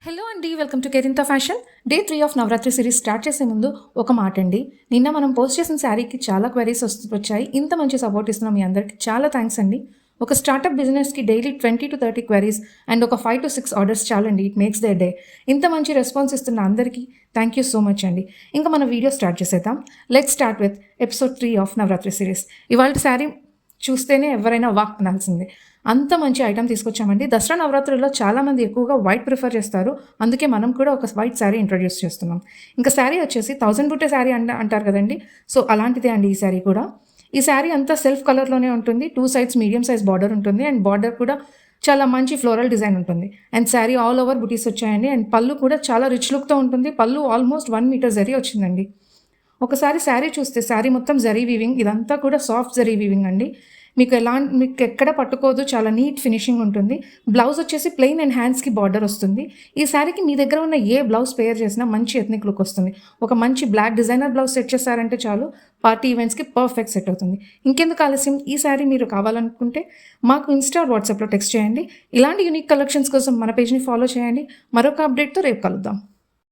Hello అండి, welcome to Kerintha fashion. Day 3 of Navaratri series start చేసే ముందు ఒక మాట అండి. నిన్న మనం పోస్ట్ చేసిన శారీకి చాలా క్వైరీస్ వచ్చాయి. ఇంత మంచి సపోర్ట్ ఇస్తున్న మీ అందరికీ చాలా థ్యాంక్స్ అండి. ఒక స్టార్టప్ బిజినెస్కి డైలీ 20 to 30 క్వైరీస్ అండ్ ఒక 5 to 6 ఆర్డర్స్ చాలండి. It makes they day. ఇంత మంచి రెస్పాన్స్ ఇస్తున్న అందరికీ థ్యాంక్ యూ సో మచ్ అండి. ఇంకా మన వీడియో స్టార్ట్ చేసేద్దాం. Let's start with episode 3 of Navaratri series. ఇవాళ శారీ చూస్తేనే ఎవరైనా వాక్ అనాల్సిందే, అంత మంచి ఐటమ్ తీసుకొచ్చామండి. దసరా నవరాత్రుల్లో చాలామంది ఎక్కువగా వైట్ ప్రిఫర్ చేస్తారు. అందుకే మనం కూడా ఒక వైట్ శారీ ఇంట్రొడ్యూస్ చేస్తున్నాం. ఇంకా శారీ వచ్చేసి 1000 బుట్టే శారీ అంటారు కదండి, సో అలాంటిదే అండి ఈ శారీ కూడా. ఈ శారీ అంతా సెల్ఫ్ కలర్లోనే ఉంటుంది. 2 sides మీడియం సైజ్ బార్డర్ ఉంటుంది అండ్ బార్డర్ కూడా చాలా మంచి ఫ్లోరల్ డిజైన్ ఉంటుంది. అండ్ శారీ ఆల్ ఓవర్ బుటీస్ వచ్చాయండి. అండ్ పళ్ళు కూడా చాలా రిచ్ లుక్తో ఉంటుంది. పళ్ళు ఆల్మోస్ట్ 1 మీటర్ జరీ వచ్చిందండి. ఒకసారి శారీ చూస్తే శారీ మొత్తం జరీ వీవింగ్, ఇదంతా కూడా సాఫ్ట్ జరీ వీవింగ్ అండి. మీకు ఎక్కడ పట్టుకోదు, చాలా నీట్ ఫినిషింగ్ ఉంటుంది. బ్లౌజ్ వచ్చేసి ప్లెయిన్ అండ్ హ్యాండ్స్కి బార్డర్ వస్తుంది. ఈ శారీకి మీ దగ్గర ఉన్న ఏ బ్లౌజ్ పేర్ చేసినా మంచి ఎథ్నిక్ లుక్ వస్తుంది. ఒక మంచి బ్లాక్ డిజైనర్ బ్లౌజ్ సెట్ చేశారంటే చాలు, పార్టీ ఈవెంట్స్కి పర్ఫెక్ట్ సెట్ అవుతుంది. ఇంకెందుకు ఆలస్యం, ఈ శారీ మీరు కావాలనుకుంటే మాకు ఇన్స్టా వాట్సాప్లో టెక్స్ట్ చేయండి. ఇలాంటి యూనిక్ కలెక్షన్స్ కోసం మన పేజ్ని ఫాలో చేయండి. మరొక అప్డేట్తో రేపు కలుద్దాం.